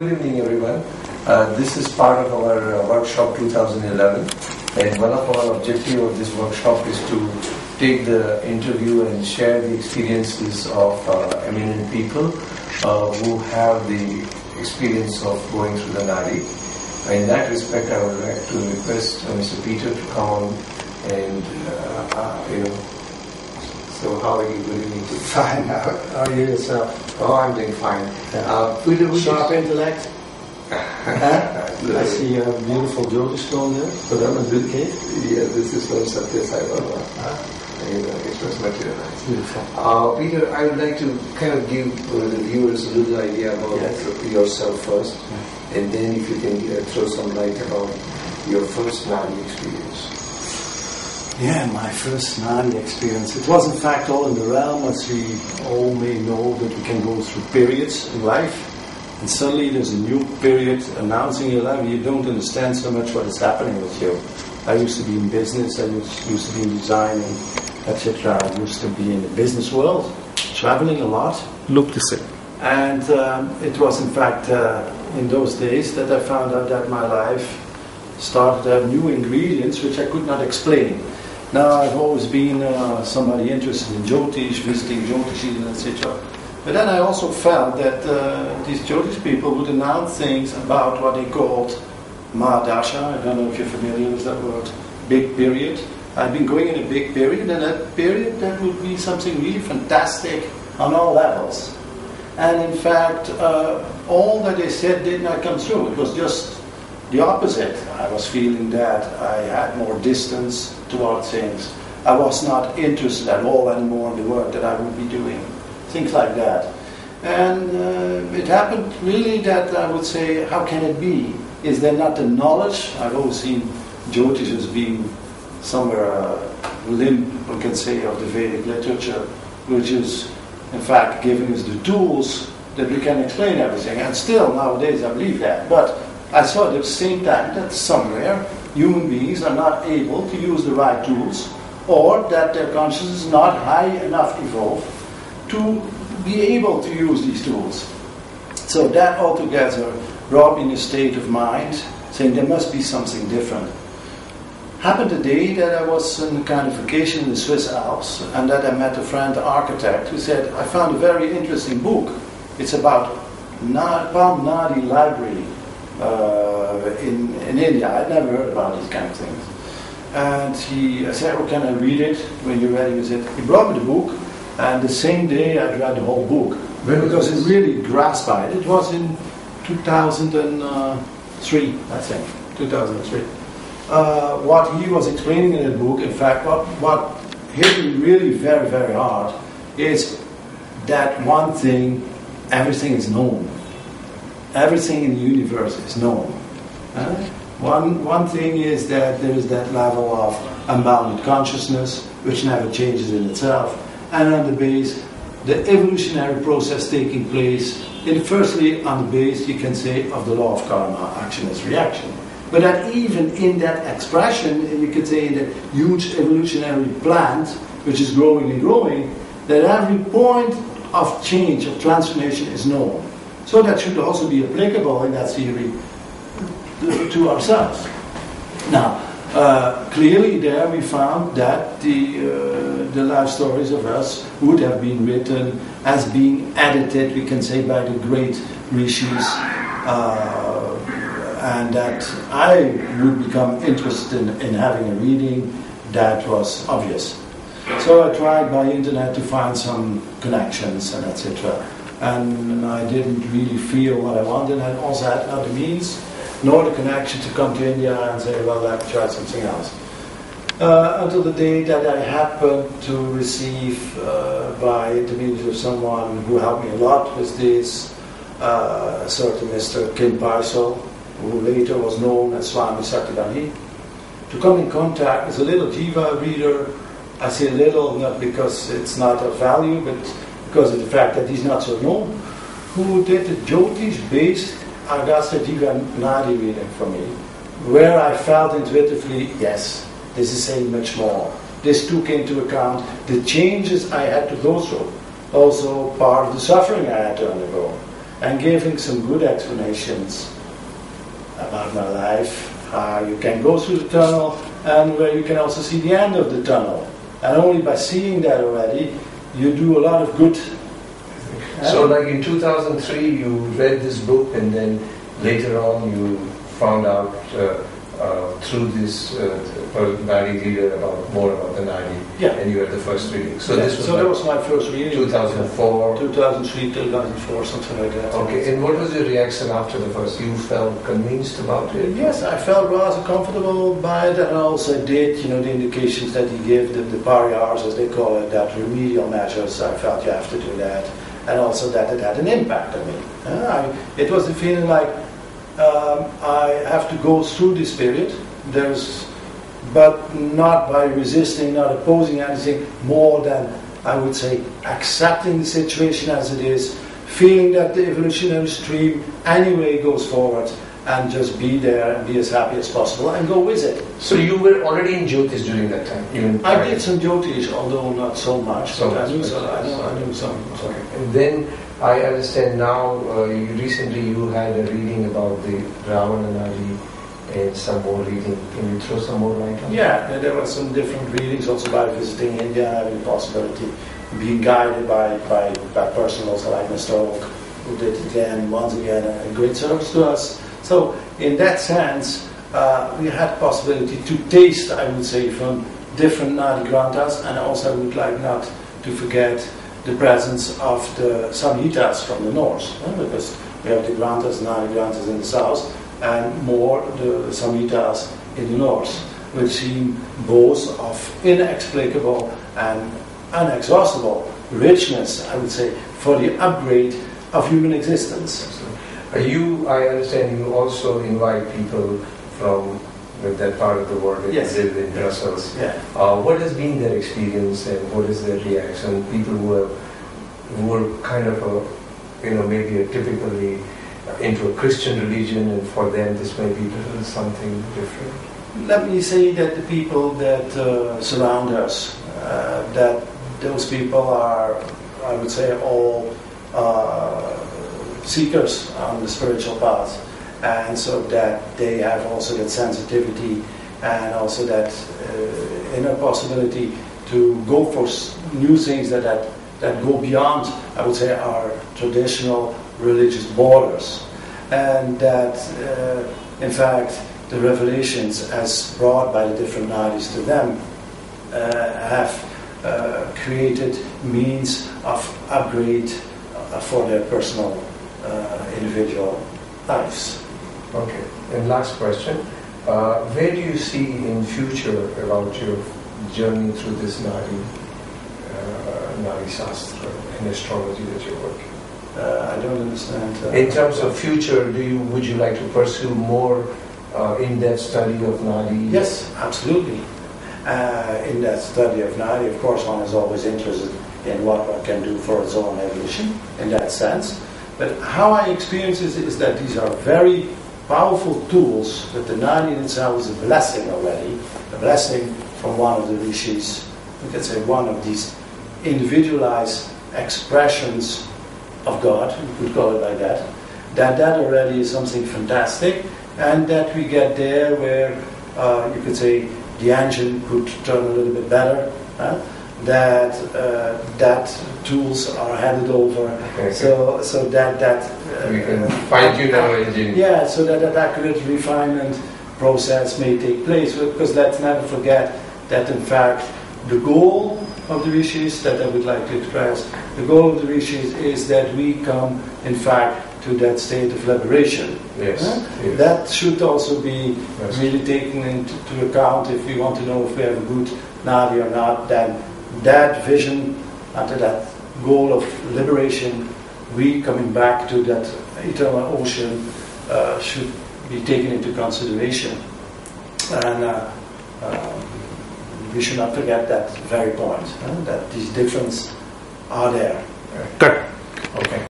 Good evening, everyone. This is part of our workshop 2011, and one of our objectives of this workshop is to take the interview and share the experiences of eminent people who have the experience of going through the Nadi. In that respect, I would like to request Mr. Peter to come on and, So how are you? Good evening. Fine. How are you yourself? Oh, I'm doing fine. Peter, sharp intellect. I see you have a beautiful Jyotish stone there. So that was good cake. Yeah, this is from Satya Sai Baba. It was materialized. Beautiful. Peter, I would like to kind of give the viewers a little idea about yourself first, and then if you can throw some light about your first Nadi experience. Yeah, my first Nadi experience. It was in fact all in the realm, as we all may know, that we can go through periods in life. And suddenly there's a new period announcing your life. You don't understand so much what is happening with you. I used to be in business, I used to be in designing, etc. I used to be in the business world, traveling a lot. Look to say. And it was in fact in those days that I found out that my life started to have new ingredients which I could not explain. Now, I've always been somebody interested in Jyotish, visiting Jyotishis, etc. But then I also felt that these Jyotish people would announce things about what they called Mahadasha. I don't know if you're familiar with that word, big period. I've been going in a big period, and that period, that would be something really fantastic on all levels. And in fact, all that they said did not come through. It was just the opposite. I was feeling that I had more distance toward things. I was not interested at all anymore in the work that I would be doing. Things like that. And it happened really that I would say, how can it be? Is there not the knowledge? I've always seen Jyotish as being somewhere a limb, we can say, of the Vedic literature, which is in fact giving us the tools that we can explain everything. And still nowadays I believe that. But I saw at the same time that somewhere human beings are not able to use the right tools, or that their consciousness is not high enough evolved to be able to use these tools. So that altogether brought me in a state of mind saying there must be something different. Happened the day that I was on a kind of vacation in the Swiss Alps, and that I met a friend, the architect, who said, I found a very interesting book. It's about Palm Nadi Library in India. I'd never heard about these kind of things. And I said, can I read it? When you're ready with it. He brought me the book, and the same day I read the whole book. Because it really grasped by it. It was in 2003, I think. 2003. What he was explaining in the book, in fact, what hit me really very, very hard is that one thing, everything is known. Everything in the universe is known. One thing is that there is that level of unbounded consciousness, which never changes in itself. And on the base, the evolutionary process taking place, firstly on the base, you can say, of the law of karma, action is reaction. But that even in that expression, you could say in the huge evolutionary plant, which is growing and growing, that every point of change, of transformation is known. So that should also be applicable in that theory to ourselves. Now, clearly there we found that the life stories of us would have been written as being edited, we can say, by the great rishis, and that I would become interested in having a reading that was obvious. So I tried by internet to find some connections and etc. And I didn't really feel what I wanted, and I also had not the means nor the connection to come to India and say, well, let's try something else. Until the day that I happened to receive, by intermediate of someone who helped me a lot with this, a certain Mr. Kim Paisel, who later was known as Swami Satyadhani, to come in contact with a little Jiva reader. I say little, not because it's not of value, but because of the fact that he's not so known, who did the Jyotish-based Agastya Jiva Nadi reading for me, where I felt intuitively, yes, this is saying much more. This took into account the changes I had to go through, also part of the suffering I had to undergo. and giving some good explanations about my life, how you can go through the tunnel and where you can also see the end of the tunnel. And only by seeing that already, you do a lot of good. So like in 2003 you read this book, and then later on you found out through this Nadi leader more about the Nadi, yeah. And you had the first reading. So yeah. this was, that was my first reading. 2004? 2003, 2004, something like that. Okay, and what was your reaction after the first? You felt convinced about it? Yes, I felt rather comfortable by it, and also did, the indications that he gave, the pariyars, as they call it, that remedial measures. I felt you have to do that, and also that it had an impact on me. It was the feeling like I have to go through this period. But not by resisting, not opposing anything, more than, I would say, accepting the situation as it is, feeling that the evolutionary stream anyway goes forward, and just be there and be as happy as possible and go with it. So you were already in Jyotish during that time? I did some Jyotish, although not so much. I knew some. Okay. And then I understand now, recently you had a reading about the Ravana Nadi, and some more reading. Can you throw some more light on that? Yeah, there were some different readings also by visiting India, having the possibility, being guided by person also like Mr. Oak, who did it once again a great service to us. So in that sense, we had possibility to taste, I would say, from different Nadi Granthas, and also I would like not to forget the presence of the Samhitas from the north, because we have the Granthas, Nadi Granthas in the south, and more the Samhitas in the north, which seem both of inexplicable and inexhaustible richness, I would say, for the upgrade of human existence. I understand you also invite people from that part of the world that yes. live in Brussels. Yeah. What has been their experience, and what is their reaction? People who were kind of maybe typically into a Christian religion, and for them this may be something different. Let me say that the people that surround us, that those people are, I would say, all seekers on the spiritual path, and so that they have also that sensitivity and also that inner possibility to go for new things that go beyond, I would say, our traditional religious borders, and that in fact the revelations as brought by the different nadis to them have created means of upgrade for their personal individual lives. Okay, and last question, where do you see in future about your journey through this Nadi Shastra and astrology that you're working? I don't understand. In terms of future, would you like to pursue more in-depth study of Nadi? Yes, absolutely. In that study of Nadi, of course, one is always interested in what one can do for its own evolution, in that sense. But how I experience it is that these are very powerful tools, that the Nadi in itself is a blessing already, a blessing from one of the rishis, we could say one of these individualized expressions of God, we could call it like that, that already is something fantastic, and that we get there where you could say the engine could turn a little bit better, that tools are handed over, okay. so that we can fine-tune our engine. Yeah, so that accurate refinement process may take place, because let's never forget that in fact the goal of the rishis that I would like to express, the goal of the rishis is that we come in fact to that state of liberation. Yes. Yes. That should also be yes. really taken into account if we want to know if we have a good Nadi or not. Then that vision and to that goal of liberation, we coming back to that eternal ocean should be taken into consideration. And we should not forget that very point, that these differences are there. Good. Okay.